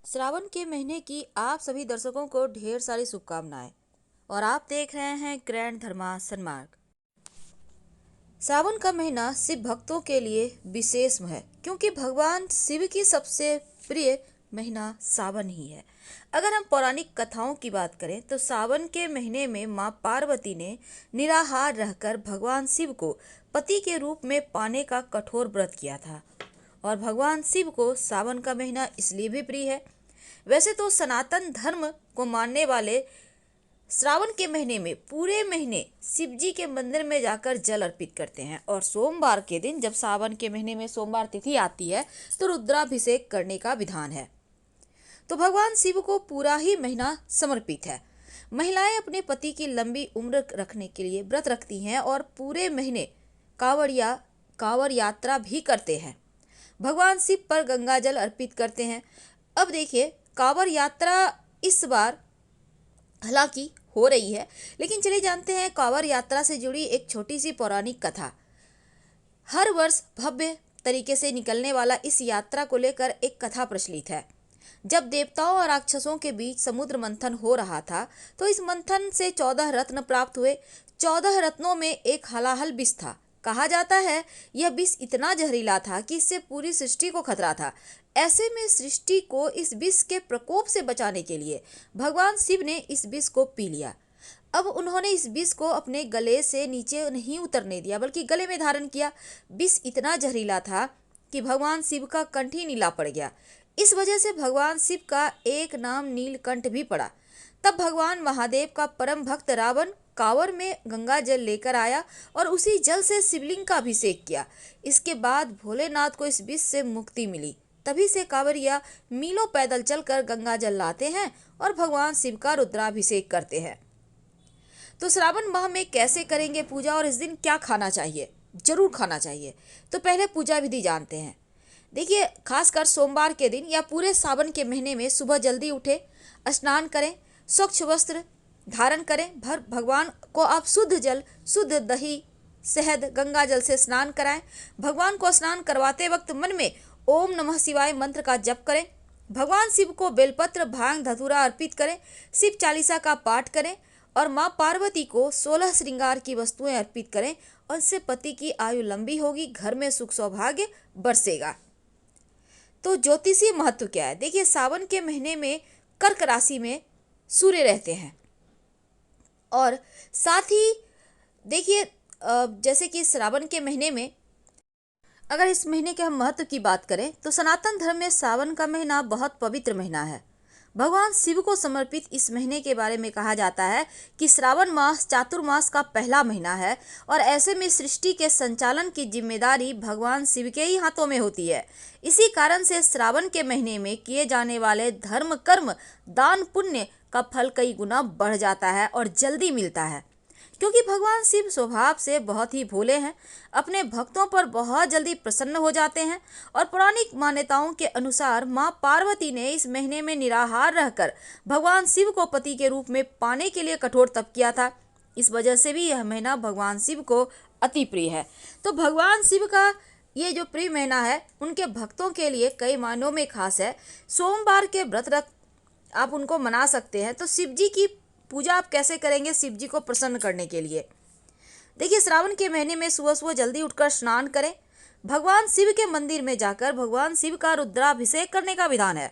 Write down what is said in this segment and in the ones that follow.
श्रावण के महीने की आप सभी दर्शकों को ढेर सारी शुभकामनाएं। और आप देख रहे हैं ग्रैंड धर्मा सन्मार्ग। श्रावण का महीना शिव भक्तों के लिए विशेष है क्योंकि भगवान शिव की सबसे प्रिय महीना सावन ही है। अगर हम पौराणिक कथाओं की बात करें तो सावन के महीने में मां पार्वती ने निराहार रहकर भगवान शिव को पति के रूप में पाने का कठोर व्रत किया था। और भगवान शिव को सावन का महीना इसलिए भी प्रिय है। वैसे तो सनातन धर्म को मानने वाले श्रावण के महीने में पूरे महीने शिव जी के मंदिर में जाकर जल अर्पित करते हैं और सोमवार के दिन जब सावन के महीने में सोमवार तिथि आती है तो रुद्राभिषेक करने का विधान है। तो भगवान शिव को पूरा ही महीना समर्पित है। महिलाएं अपने पति की लंबी उम्र रखने के लिए व्रत रखती हैं और पूरे महीने कांवड़ यात्रा भी करते हैं। भगवान शिव पर गंगा जल अर्पित करते हैं। अब देखिए, कांवड़ यात्रा इस बार हालांकि हो रही है, लेकिन चलिए जानते हैं कांवड़ यात्रा से जुड़ी एक छोटी सी पौराणिक कथा। हर वर्ष भव्य तरीके से निकलने वाला इस यात्रा को लेकर एक कथा प्रचलित है। जब देवताओं और राक्षसों के बीच समुद्र मंथन हो रहा था तो इस मंथन से 14 रत्न प्राप्त हुए। 14 रत्नों में एक हलाहल विष था। कहा जाता है यह विष इतना जहरीला था कि इससे पूरी सृष्टि को खतरा था। ऐसे में सृष्टि को इस विष के प्रकोप से बचाने के लिए भगवान शिव ने इस विष को पी लिया। अब उन्होंने इस विष को अपने गले से नीचे नहीं उतरने दिया बल्कि गले में धारण किया। विष इतना जहरीला था कि भगवान शिव का कंठ ही नीला पड़ गया। इस वजह से भगवान शिव का एक नाम नीलकंठ भी पड़ा। तब भगवान महादेव का परम भक्त रावण कांवर में गंगा जल लेकर आया और उसी जल से शिवलिंग का अभिषेक किया। इसके बाद भोलेनाथ को इस विष से मुक्ति मिली। तभी से कांवरिया मीलों पैदल चलकर गंगा जल लाते हैं और भगवान शिव का रुद्राभिषेक करते हैं। तो श्रावण माह में कैसे करेंगे पूजा और इस दिन क्या खाना चाहिए? जरूर खाना चाहिए। तो पहले पूजा विधि जानते हैं। देखिए, खासकर सोमवार के दिन या पूरे सावन के महीने में सुबह जल्दी उठे, स्नान करें, स्वच्छ वस्त्र धारण करें। भगवान को आप शुद्ध जल, शुद्ध दही, शहद, गंगा जल से स्नान कराएं। भगवान को स्नान करवाते वक्त मन में ओम नमः शिवाय मंत्र का जप करें। भगवान शिव को बेलपत्र, भांग, धतूरा अर्पित करें। शिव चालीसा का पाठ करें और माँ पार्वती को 16 श्रृंगार की वस्तुएं अर्पित करें और इससे पति की आयु लंबी होगी, घर में सुख सौभाग्य बरसेगा। तो ज्योतिषीय महत्व क्या है? देखिए, सावन के महीने में कर्क राशि में सूर्य रहते हैं और साथ ही देखिए, जैसे कि श्रावण के महीने में अगर इस महीने के हम महत्व की बात करें तो सनातन धर्म में सावन का महीना बहुत पवित्र महीना है। भगवान शिव को समर्पित इस महीने के बारे में कहा जाता है कि श्रावण मास चातुर्मास का पहला महीना है और ऐसे में सृष्टि के संचालन की जिम्मेदारी भगवान शिव के ही हाथों में होती है। इसी कारण से श्रावण के महीने में किए जाने वाले धर्म, कर्म, दान, पुण्य का फल कई गुना बढ़ जाता है और जल्दी मिलता है। क्योंकि भगवान शिव स्वभाव से बहुत ही भोले हैं, अपने भक्तों पर बहुत जल्दी प्रसन्न हो जाते हैं। और पौराणिक मान्यताओं के अनुसार मां पार्वती ने इस महीने में निराहार रहकर भगवान शिव को पति के रूप में पाने के लिए कठोर तप किया था। इस वजह से भी यह महीना भगवान शिव को अति प्रिय है। तो भगवान शिव का ये जो प्रिय महीना है उनके भक्तों के लिए कई मायनों में खास है। सोमवार के व्रत रख आप उनको मना सकते हैं। तो शिव जी की पूजा आप कैसे करेंगे शिव जी को प्रसन्न करने के लिए? देखिए, श्रावण के महीने में सुबह सुबह जल्दी उठकर स्नान करें। भगवान शिव के मंदिर में जाकर भगवान शिव का रुद्राभिषेक करने का विधान है।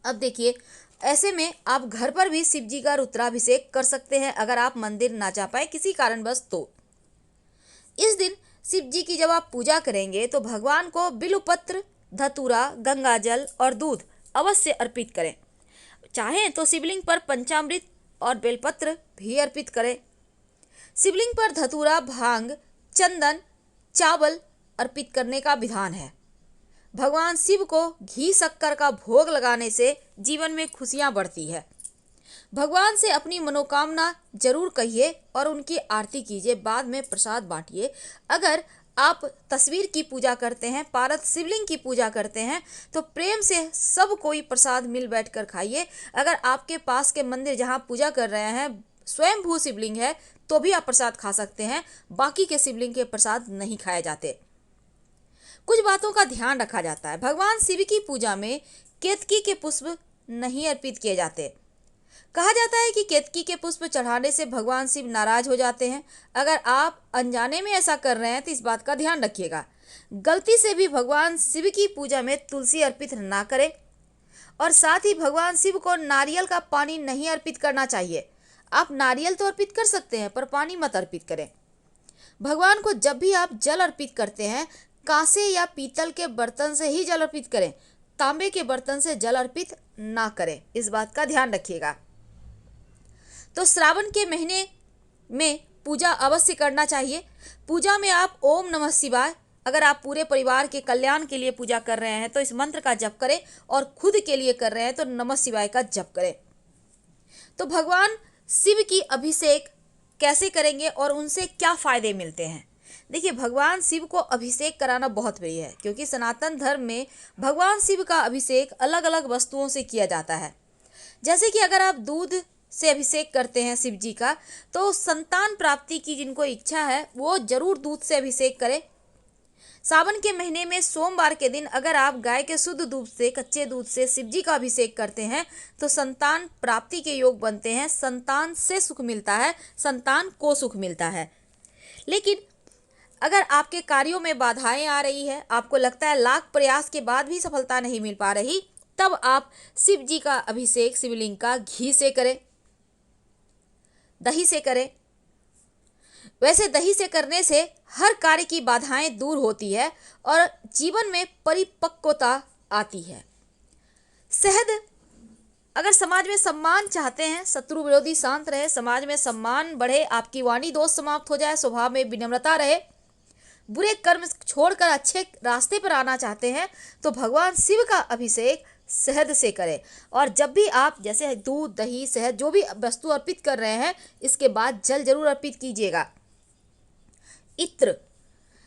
अब देखिए, ऐसे में आप घर पर भी शिव जी का रुद्राभिषेक कर सकते हैं अगर आप मंदिर ना जा पाए किसी कारणवश। तो इस दिन शिव जी की जब आप पूजा करेंगे तो भगवान को बिल्वपत्र, धतूरा, गंगाजल और दूध अवश्य अर्पित करें। चाहें तो शिवलिंग पर पंचामृत और बेलपत्र भी अर्पित करें। शिवलिंग पर धतूरा, भांग, चंदन, चावल अर्पित करने का विधान है। भगवान शिव को घी शक्कर का भोग लगाने से जीवन में खुशियां बढ़ती है। भगवान से अपनी मनोकामना जरूर कहिए और उनकी आरती कीजिए, बाद में प्रसाद बांटिए। अगर आप तस्वीर की पूजा करते हैं, पारद शिवलिंग की पूजा करते हैं तो प्रेम से सब कोई प्रसाद मिल बैठकर खाइए। अगर आपके पास के मंदिर जहां पूजा कर रहे हैं स्वयंभू शिवलिंग है तो भी आप प्रसाद खा सकते हैं, बाकी के शिवलिंग के प्रसाद नहीं खाए जाते। कुछ बातों का ध्यान रखा जाता है। भगवान शिव की पूजा में केतकी के पुष्प नहीं अर्पित किए जाते। कहा जाता है कि केतकी के पुष्प चढ़ाने से भगवान शिव नाराज हो जाते हैं। अगर आप अनजाने में ऐसा कर रहे हैं तो इस बात का ध्यान रखिएगा। गलती से भी भगवान शिव की पूजा में तुलसी अर्पित ना करें और साथ ही भगवान शिव को नारियल का पानी नहीं अर्पित करना चाहिए। आप नारियल तो अर्पित कर सकते हैं पर पानी मत अर्पित करें। भगवान को जब भी आप जल अर्पित करते हैं, कांसे या पीतल के बर्तन से ही जल अर्पित करें, तांबे के बर्तन से जल अर्पित ना करें। इस बात का ध्यान रखिएगा। तो श्रावण के महीने में पूजा अवश्य करना चाहिए। पूजा में आप ओम नमः शिवाय, अगर आप पूरे परिवार के कल्याण के लिए पूजा कर रहे हैं तो इस मंत्र का जप करें और खुद के लिए कर रहे हैं तो नमः शिवाय का जप करें। तो भगवान शिव की अभिषेक कैसे करेंगे और उनसे क्या फायदे मिलते हैं? देखिए, भगवान शिव को अभिषेक कराना बहुत प्रिय है, क्योंकि सनातन धर्म में भगवान शिव का अभिषेक अलग अलग वस्तुओं से किया जाता है। जैसे कि अगर आप दूध से अभिषेक करते हैं शिव जी का, तो संतान प्राप्ति की जिनको इच्छा है वो जरूर दूध से अभिषेक करें। सावन के महीने में सोमवार के दिन अगर आप गाय के शुद्ध दूध से, कच्चे दूध से शिव जी का अभिषेक करते हैं तो संतान प्राप्ति के योग बनते हैं। संतान से सुख मिलता है, संतान को सुख मिलता है। लेकिन अगर आपके कार्यों में बाधाएं आ रही है, आपको लगता है लाख प्रयास के बाद भी सफलता नहीं मिल पा रही, तब आप शिव जी का अभिषेक शिवलिंग का घी से करें, दही से करें। वैसे दही से करने से हर कार्य की बाधाएं दूर होती है और जीवन में परिपक्वता आती है। शहद, अगर समाज में सम्मान चाहते हैं, शत्रु विरोधी शांत रहे, समाज में सम्मान बढ़े, आपकी वाणी दोष समाप्त हो जाए, स्वभाव में विनम्रता रहे, बुरे कर्म छोड़कर अच्छे रास्ते पर आना चाहते हैं तो भगवान शिव का अभिषेक शहद से करें। और जब भी आप जैसे दूध, दही, शहद जो भी वस्तु अर्पित कर रहे हैं, इसके बाद जल जरूर अर्पित कीजिएगा। इत्र,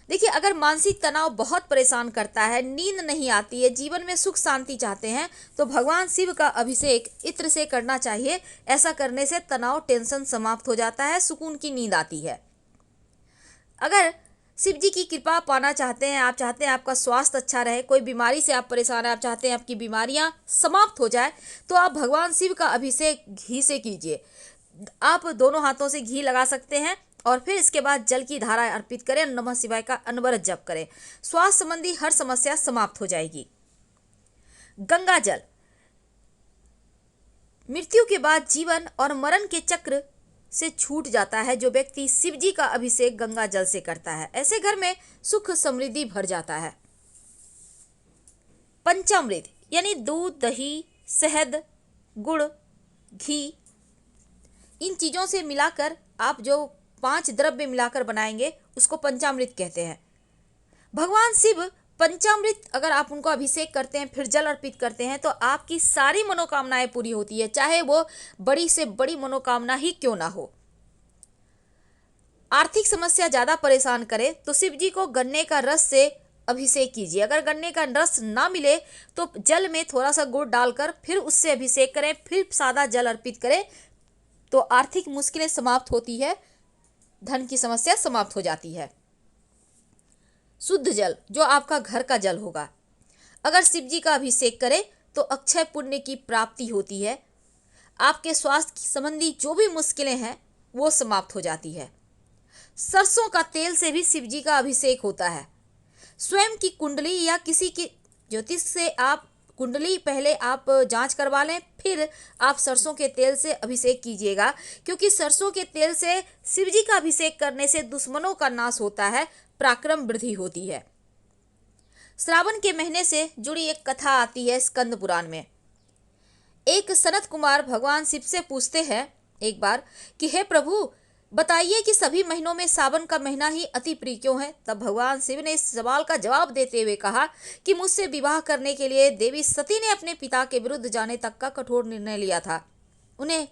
देखिए, अगर मानसिक तनाव बहुत परेशान करता है, नींद नहीं आती है, जीवन में सुख शांति चाहते हैं तो भगवान शिव का अभिषेक इत्र से करना चाहिए। ऐसा करने से तनाव, टेंशन समाप्त हो जाता है, सुकून की नींद आती है। अगर शिव जी की कृपा पाना चाहते हैं, आप चाहते हैं आपका स्वास्थ्य अच्छा रहे, कोई बीमारी से आप परेशान हैं, आप चाहते हैं आपकी बीमारियां समाप्त हो जाए, तो आप भगवान शिव का अभिषेक घी से कीजिए। आप दोनों हाथों से घी लगा सकते हैं और फिर इसके बाद जल की धारा अर्पित करें, नमः शिवाय का अनवरत जप करें। स्वास्थ्य संबंधी हर समस्या समाप्त हो जाएगी। गंगा जल, मृत्यु के बाद जीवन और मरण के चक्र से छूट जाता है जो व्यक्ति शिव जी का अभिषेक गंगा जल से करता है। ऐसे घर में सुख समृद्धि भर जाता है। पंचामृत यानी दूध, दही, शहद, गुड़, घी, इन चीजों से मिलाकर आप जो 5 द्रव्य मिलाकर बनाएंगे उसको पंचामृत कहते हैं। भगवान शिव पंचामृत, अगर आप उनको अभिषेक करते हैं फिर जल अर्पित करते हैं तो आपकी सारी मनोकामनाएं पूरी होती है, चाहे वो बड़ी से बड़ी मनोकामना ही क्यों ना हो। आर्थिक समस्या ज्यादा परेशान करे तो शिव जी को गन्ने का रस से अभिषेक कीजिए। अगर गन्ने का रस ना मिले तो जल में थोड़ा सा गुड़ डालकर फिर उससे अभिषेक करें, फिर सादा जल अर्पित करें तो आर्थिक मुश्किलें समाप्त होती है, धन की समस्या समाप्त हो जाती है। शुद्ध जल, जो आपका घर का जल होगा, अगर शिव जी का अभिषेक करें तो अक्षय पुण्य की प्राप्ति होती है। आपके स्वास्थ्य संबंधी जो भी मुश्किलें हैं वो समाप्त हो जाती है। सरसों का तेल से भी शिव जी का अभिषेक होता है। स्वयं की कुंडली या किसी की ज्योतिष से आप कुंडली पहले आप जांच करवा लें, फिर आप सरसों के तेल से अभिषेक कीजिएगा, क्योंकि सरसों के तेल से शिव जी का अभिषेक करने से दुश्मनों का नाश होता है, पराक्रम वृद्धि होती है। श्रावण के महीने से जुड़ी एक कथा आती है स्कंद पुराण में। एक सनत कुमार भगवान शिव से पूछते हैं एक बार कि हे प्रभु, बताइए कि सभी महीनों में सावन का महीना ही अति प्रिय क्यों है? तब भगवान शिव ने इस सवाल का जवाब देते हुए कहा कि मुझसे विवाह करने के लिए देवी सती ने अपने पिता के विरुद्ध जाने तक का कठोर निर्णय लिया था। उन्हें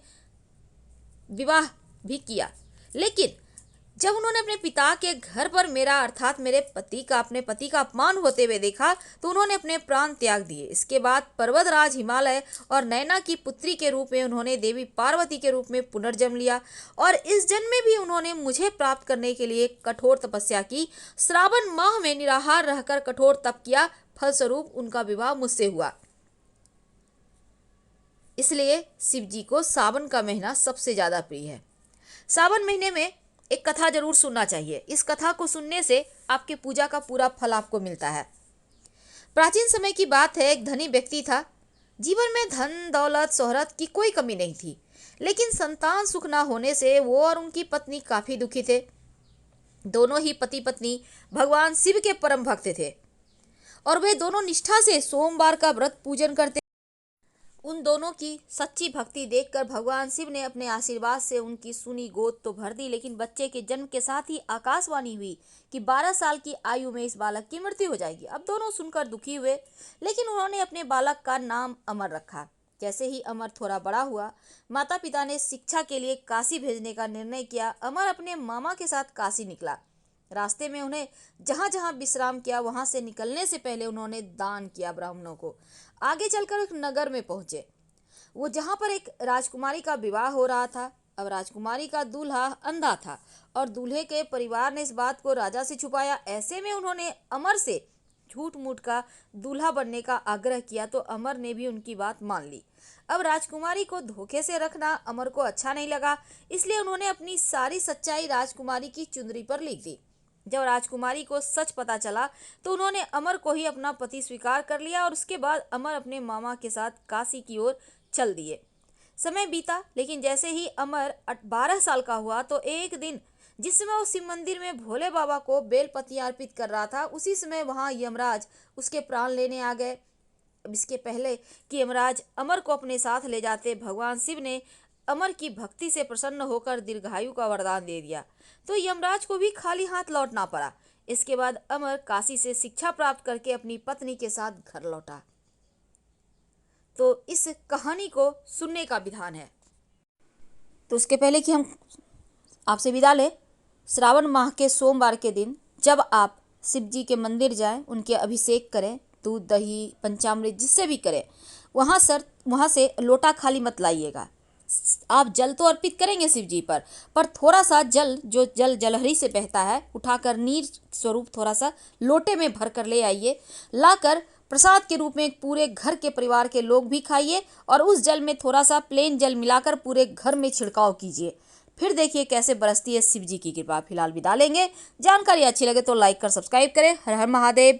विवाह भी किया, लेकिन जब उन्होंने अपने पिता के घर पर मेरा अर्थात मेरे अपने पति का अपमान होते हुए देखा तो उन्होंने अपने प्राण त्याग दिए। इसके बाद पर्वतराज हिमालय और नैना की पुत्री के रूप में उन्होंने देवी पार्वती के रूप में पुनर्जन्म लिया और इस जन्म में भी उन्होंने मुझे प्राप्त करने के लिए कठोर तपस्या की। श्रावण माह में निराहार रहकर कठोर तप किया, फलस्वरूप उनका विवाह मुझसे हुआ। इसलिए शिव जी को सावन का महीना सबसे ज़्यादा प्रिय है। सावन महीने में एक कथा जरूर सुनना चाहिए। इस कथा को सुनने से आपके पूजा का पूरा फल आपको मिलता है। प्राचीन समय की बात है, एक धनी व्यक्ति था। जीवन में धन दौलत शोहरत की कोई कमी नहीं थी, लेकिन संतान सुख ना होने से वो और उनकी पत्नी काफी दुखी थे। दोनों ही पति पत्नी भगवान शिव के परम भक्त थे और वे दोनों निष्ठा से सोमवार का व्रत पूजन करते। उन दोनों की सच्ची भक्ति देखकर भगवान शिव ने अपने आशीर्वाद से उनकी सूनी गोद तो भर दी, लेकिन बच्चे के जन्म के साथ ही आकाशवाणी हुई कि 12 साल की आयु में इस बालक की मृत्यु हो जाएगी। अब दोनों सुनकर दुखी हुए, लेकिन उन्होंने अपने बालक का नाम अमर रखा। जैसे ही अमर थोड़ा बड़ा हुआ, माता पिता ने शिक्षा के लिए काशी भेजने का निर्णय किया। अमर अपने मामा के साथ काशी निकला। रास्ते में उन्हें जहां जहां विश्राम किया, वहां से निकलने से पहले उन्होंने दान किया ब्राह्मणों को। आगे चलकर एक नगर में पहुंचे, वो जहां पर एक राजकुमारी का विवाह हो रहा था। अब राजकुमारी का दूल्हा अंधा था और दूल्हे के परिवार ने इस बात को राजा से छुपाया। ऐसे में उन्होंने अमर से झूठ मूठ का दूल्हा बनने का आग्रह किया, तो अमर ने भी उनकी बात मान ली। अब राजकुमारी को धोखे से रखना अमर को अच्छा नहीं लगा, इसलिए उन्होंने अपनी सारी सच्चाई राजकुमारी की चुंदरी पर लिख दी। जब राजकुमारी को सच पता चला तो उन्होंने अमर को ही अपना पति स्वीकार कर लिया और उसके बाद अमर अपने मामा के साथ काशी की ओर चल दिए। समय बीता, लेकिन जैसे ही अमर 12 साल का हुआ तो एक दिन जिस समय वो शिव मंदिर में भोले बाबा को बेलपत्तियां अर्पित कर रहा था, उसी समय वहां यमराज उसके प्राण लेने आ गए। अब इसके पहले कि यमराज अमर को अपने साथ ले जाते, भगवान शिव ने अमर की भक्ति से प्रसन्न होकर दीर्घायु का वरदान दे दिया, तो यमराज को भी खाली हाथ लौटना पड़ा। इसके बाद अमर काशी से शिक्षा प्राप्त करके अपनी पत्नी के साथ घर लौटा। तो इस कहानी को सुनने का विधान है। तो उसके पहले कि हम आपसे विदा लें, श्रावण माह के सोमवार के दिन जब आप शिव जी के मंदिर जाएं, उनके अभिषेक करें, दूध दही पंचामृत जिससे भी करें, वहाँ से लोटा खाली मत लाइएगा। आप जल तो अर्पित करेंगे शिव जी पर थोड़ा सा जल, जो जल जलहरी से बहता है, उठाकर नीर स्वरूप थोड़ा सा लोटे में भर कर ले आइए। लाकर प्रसाद के रूप में पूरे घर के परिवार के लोग भी खाइए और उस जल में थोड़ा सा प्लेन जल मिलाकर पूरे घर में छिड़काव कीजिए। फिर देखिए कैसे बरसती है शिव जी की कृपा। फिलहाल विदा लेंगे। जानकारी अच्छी लगे तो लाइक कर सब्सक्राइब करें। हर हर महादेव।